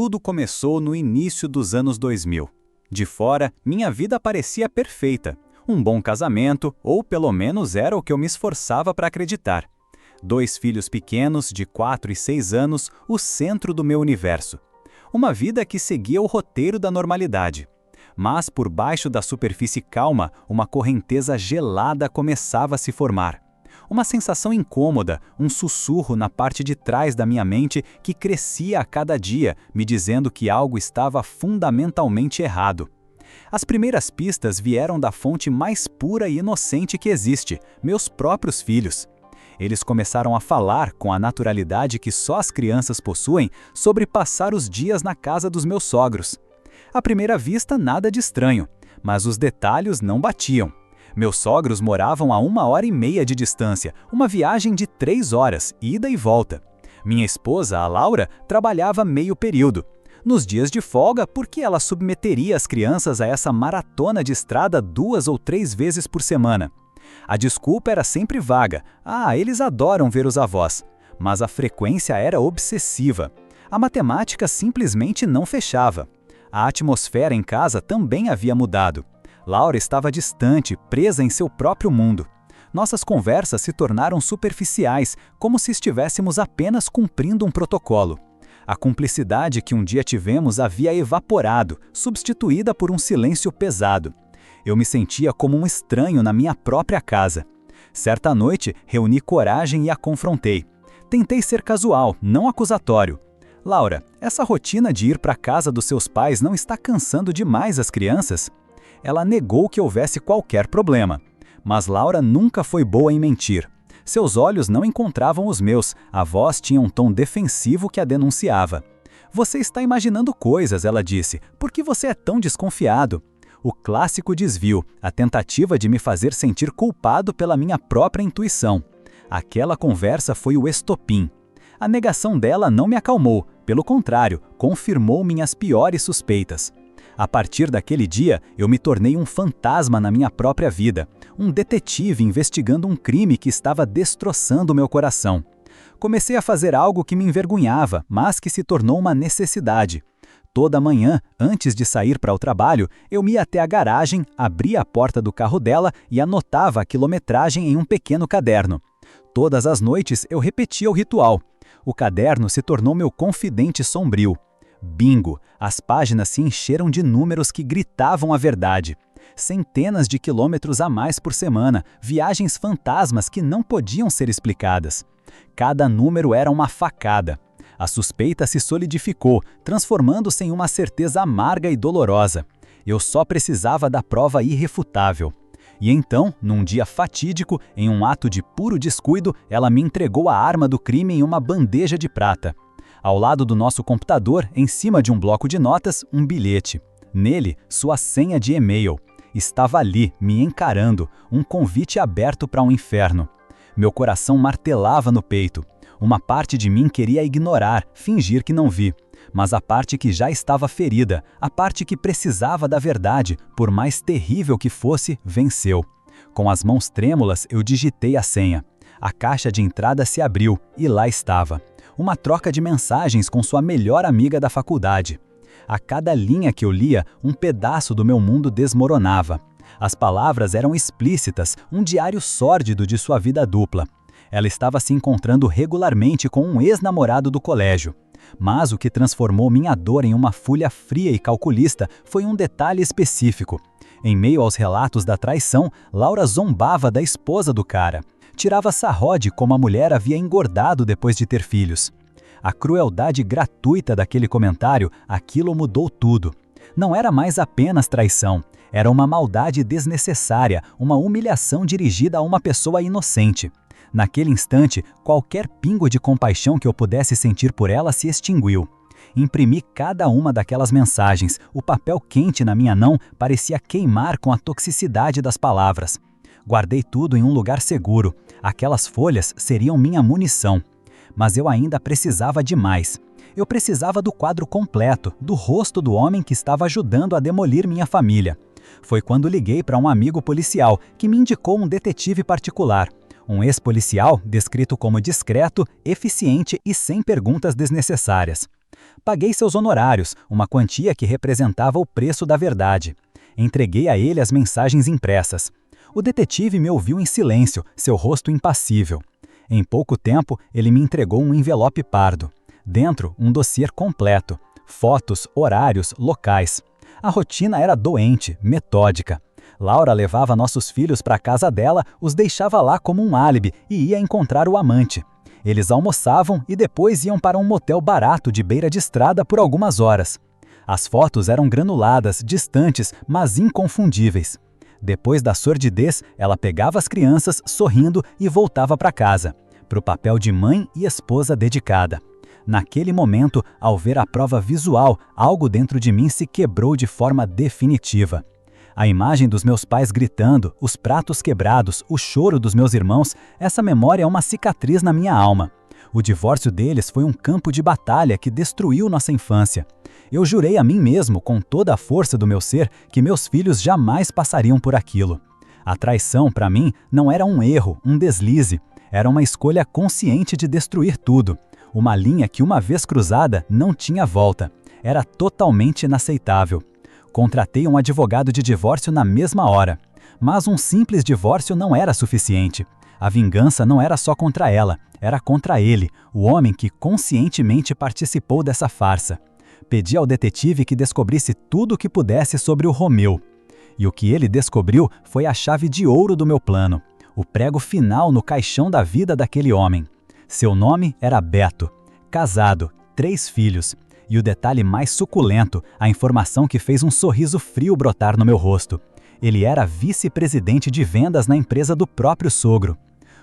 Tudo começou no início dos anos 2000. De fora, minha vida parecia perfeita. Um bom casamento, ou pelo menos era o que eu me esforçava para acreditar. 2 filhos pequenos, de 4 e 6 anos, o centro do meu universo. Uma vida que seguia o roteiro da normalidade. Mas por baixo da superfície calma, uma correnteza gelada começava a se formar. Uma sensação incômoda, um sussurro na parte de trás da minha mente que crescia a cada dia, me dizendo que algo estava fundamentalmente errado. As primeiras pistas vieram da fonte mais pura e inocente que existe, meus próprios filhos. Eles começaram a falar com a naturalidade que só as crianças possuem sobre passar os dias na casa dos meus sogros. À primeira vista, nada de estranho, mas os detalhes não batiam. Meus sogros moravam a 1h30 de distância, uma viagem de 3 horas, ida e volta. Minha esposa, a Laura, trabalhava meio período. Nos dias de folga, por que ela submeteria as crianças a essa maratona de estrada 2 ou 3 vezes por semana? A desculpa era sempre vaga. Eles adoram ver os avós. Mas a frequência era obsessiva. A matemática simplesmente não fechava. A atmosfera em casa também havia mudado. Laura estava distante, presa em seu próprio mundo. Nossas conversas se tornaram superficiais, como se estivéssemos apenas cumprindo um protocolo. A cumplicidade que um dia tivemos havia evaporado, substituída por um silêncio pesado. Eu me sentia como um estranho na minha própria casa. Certa noite, reuni coragem e a confrontei. Tentei ser casual, não acusatório. Laura, essa rotina de ir para a casa dos seus pais não está cansando demais as crianças? Ela negou que houvesse qualquer problema. Mas Laura nunca foi boa em mentir. Seus olhos não encontravam os meus, a voz tinha um tom defensivo que a denunciava. Você está imaginando coisas, ela disse. Por que você é tão desconfiado? O clássico desvio, a tentativa de me fazer sentir culpado pela minha própria intuição. Aquela conversa foi o estopim. A negação dela não me acalmou, pelo contrário, confirmou minhas piores suspeitas. A partir daquele dia, eu me tornei um fantasma na minha própria vida, um detetive investigando um crime que estava destroçando meu coração. Comecei a fazer algo que me envergonhava, mas que se tornou uma necessidade. Toda manhã, antes de sair para o trabalho, eu ia até a garagem, abria a porta do carro dela e anotava a quilometragem em um pequeno caderno. Todas as noites eu repetia o ritual. O caderno se tornou meu confidente sombrio. Bingo! As páginas se encheram de números que gritavam a verdade. Centenas de quilômetros a mais por semana, viagens fantasmas que não podiam ser explicadas. Cada número era uma facada. A suspeita se solidificou, transformando-se em uma certeza amarga e dolorosa. Eu só precisava da prova irrefutável. E então, num dia fatídico, em um ato de puro descuido, ela me entregou a arma do crime em uma bandeja de prata. Ao lado do nosso computador, em cima de um bloco de notas, um bilhete. Nele, sua senha de e-mail. Estava ali, me encarando, um convite aberto para um inferno. Meu coração martelava no peito. Uma parte de mim queria ignorar, fingir que não vi. Mas a parte que já estava ferida, a parte que precisava da verdade, por mais terrível que fosse, venceu. Com as mãos trêmulas, eu digitei a senha. A caixa de entrada se abriu e lá estava. Uma troca de mensagens com sua melhor amiga da faculdade. A cada linha que eu lia, um pedaço do meu mundo desmoronava. As palavras eram explícitas, um diário sórdido de sua vida dupla. Ela estava se encontrando regularmente com um ex-namorado do colégio. Mas o que transformou minha dor em uma fúria fria e calculista foi um detalhe específico. Em meio aos relatos da traição, Laura zombava da esposa do cara. Tirava sarro de como a mulher havia engordado depois de ter filhos. A crueldade gratuita daquele comentário, aquilo mudou tudo. Não era mais apenas traição, era uma maldade desnecessária, uma humilhação dirigida a uma pessoa inocente. Naquele instante, qualquer pingo de compaixão que eu pudesse sentir por ela se extinguiu. Imprimi cada uma daquelas mensagens, o papel quente na minha mão parecia queimar com a toxicidade das palavras. Guardei tudo em um lugar seguro. Aquelas folhas seriam minha munição. Mas eu ainda precisava de mais. Eu precisava do quadro completo, do rosto do homem que estava ajudando a demolir minha família. Foi quando liguei para um amigo policial que me indicou um detetive particular. Um ex-policial descrito como discreto, eficiente e sem perguntas desnecessárias. Paguei seus honorários, uma quantia que representava o preço da verdade. Entreguei a ele as mensagens impressas. O detetive me ouviu em silêncio, seu rosto impassível. Em pouco tempo, ele me entregou um envelope pardo. Dentro, um dossiê completo. Fotos, horários, locais. A rotina era doente, metódica. Laura levava nossos filhos para a casa dela, os deixava lá como um álibi e ia encontrar o amante. Eles almoçavam e depois iam para um motel barato de beira de estrada por algumas horas. As fotos eram granuladas, distantes, mas inconfundíveis. Depois da sordidez, ela pegava as crianças, sorrindo, e voltava para casa, para o papel de mãe e esposa dedicada. Naquele momento, ao ver a prova visual, algo dentro de mim se quebrou de forma definitiva. A imagem dos meus pais gritando, os pratos quebrados, o choro dos meus irmãos, essa memória é uma cicatriz na minha alma. O divórcio deles foi um campo de batalha que destruiu nossa infância. Eu jurei a mim mesmo, com toda a força do meu ser, que meus filhos jamais passariam por aquilo. A traição, para mim, não era um erro, um deslize. Era uma escolha consciente de destruir tudo. Uma linha que, uma vez cruzada, não tinha volta. Era totalmente inaceitável. Contratei um advogado de divórcio na mesma hora. Mas um simples divórcio não era suficiente. A vingança não era só contra ela, era contra ele, o homem que conscientemente participou dessa farsa. Pedi ao detetive que descobrisse tudo o que pudesse sobre o Romeu. E o que ele descobriu foi a chave de ouro do meu plano, o prego final no caixão da vida daquele homem. Seu nome era Beto, casado, 3 filhos. E o detalhe mais suculento, a informação que fez um sorriso frio brotar no meu rosto. Ele era vice-presidente de vendas na empresa do próprio sogro.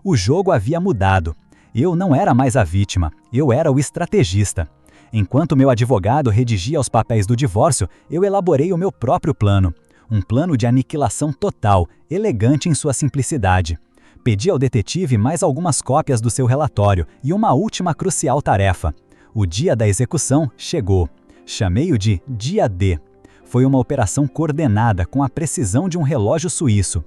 O jogo havia mudado. Eu não era mais a vítima, eu era o estrategista. Enquanto meu advogado redigia os papéis do divórcio, eu elaborei o meu próprio plano. Um plano de aniquilação total, elegante em sua simplicidade. Pedi ao detetive mais algumas cópias do seu relatório e uma última crucial tarefa. O dia da execução chegou. Chamei-o de Dia D. Foi uma operação coordenada com a precisão de um relógio suíço.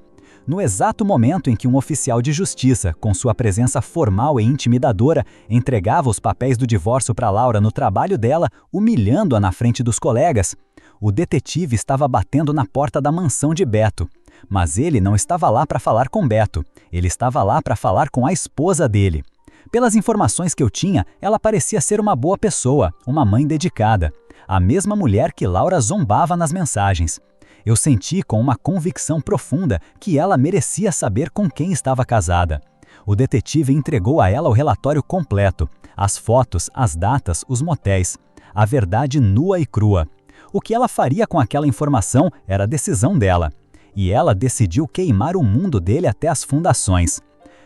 No exato momento em que um oficial de justiça, com sua presença formal e intimidadora, entregava os papéis do divórcio para Laura no trabalho dela, humilhando-a na frente dos colegas, o detetive estava batendo na porta da mansão de Beto. Mas ele não estava lá para falar com Beto. Ele estava lá para falar com a esposa dele. Pelas informações que eu tinha, ela parecia ser uma boa pessoa, uma mãe dedicada. A mesma mulher que Laura zombava nas mensagens. Eu senti com uma convicção profunda que ela merecia saber com quem estava casada. O detetive entregou a ela o relatório completo, as fotos, as datas, os motéis. A verdade nua e crua. O que ela faria com aquela informação era a decisão dela. E ela decidiu queimar o mundo dele até as fundações.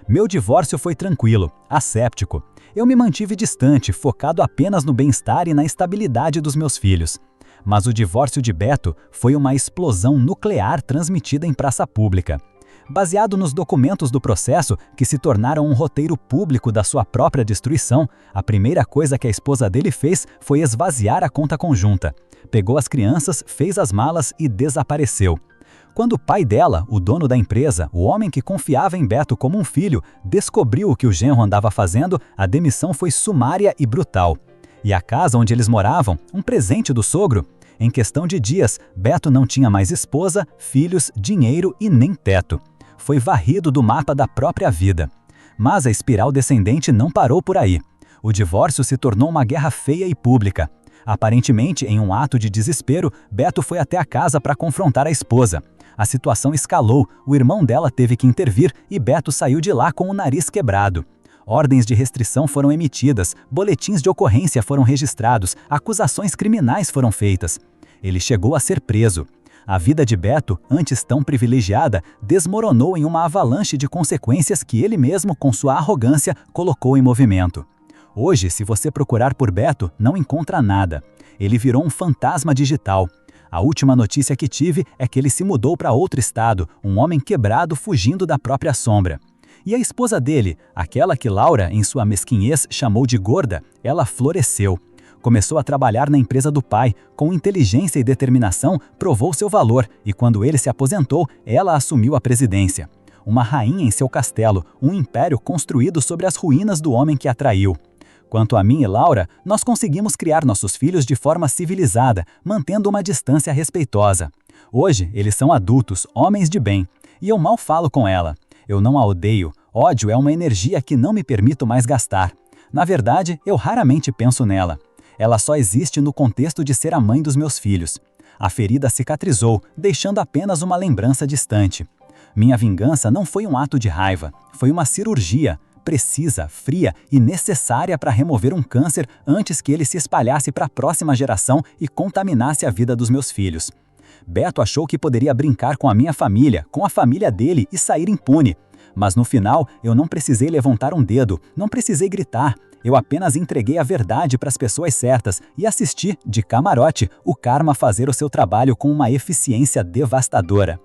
Meu divórcio foi tranquilo, asséptico. Eu me mantive distante, focado apenas no bem-estar e na estabilidade dos meus filhos. Mas o divórcio de Beto foi uma explosão nuclear transmitida em praça pública. Baseado nos documentos do processo, que se tornaram um roteiro público da sua própria destruição, a primeira coisa que a esposa dele fez foi esvaziar a conta conjunta. Pegou as crianças, fez as malas e desapareceu. Quando o pai dela, o dono da empresa, o homem que confiava em Beto como um filho, descobriu o que o genro andava fazendo, a demissão foi sumária e brutal. E a casa onde eles moravam, um presente do sogro? Em questão de dias, Beto não tinha mais esposa, filhos, dinheiro e nem teto. Foi varrido do mapa da própria vida. Mas a espiral descendente não parou por aí. O divórcio se tornou uma guerra feia e pública. Aparentemente, em um ato de desespero, Beto foi até a casa para confrontar a esposa. A situação escalou, o irmão dela teve que intervir e Beto saiu de lá com o nariz quebrado. Ordens de restrição foram emitidas, boletins de ocorrência foram registrados, acusações criminais foram feitas. Ele chegou a ser preso. A vida de Beto, antes tão privilegiada, desmoronou em uma avalanche de consequências que ele mesmo, com sua arrogância, colocou em movimento. Hoje, se você procurar por Beto, não encontra nada. Ele virou um fantasma digital. A última notícia que tive é que ele se mudou para outro estado, um homem quebrado fugindo da própria sombra. E a esposa dele, aquela que Laura, em sua mesquinhez, chamou de gorda, ela floresceu. Começou a trabalhar na empresa do pai, com inteligência e determinação, provou seu valor e quando ele se aposentou, ela assumiu a presidência. Uma rainha em seu castelo, um império construído sobre as ruínas do homem que a traiu. Quanto a mim e Laura, nós conseguimos criar nossos filhos de forma civilizada, mantendo uma distância respeitosa. Hoje, eles são adultos, homens de bem, e eu mal falo com ela. Eu não a odeio, ódio é uma energia que não me permito mais gastar. Na verdade, eu raramente penso nela. Ela só existe no contexto de ser a mãe dos meus filhos. A ferida cicatrizou, deixando apenas uma lembrança distante. Minha vingança não foi um ato de raiva, foi uma cirurgia, precisa, fria e necessária para remover um câncer antes que ele se espalhasse para a próxima geração e contaminasse a vida dos meus filhos. Beto achou que poderia brincar com a minha família, com a família dele e sair impune. Mas no final, eu não precisei levantar um dedo, não precisei gritar. Eu apenas entreguei a verdade para as pessoas certas e assisti, de camarote, o karma fazer o seu trabalho com uma eficiência devastadora.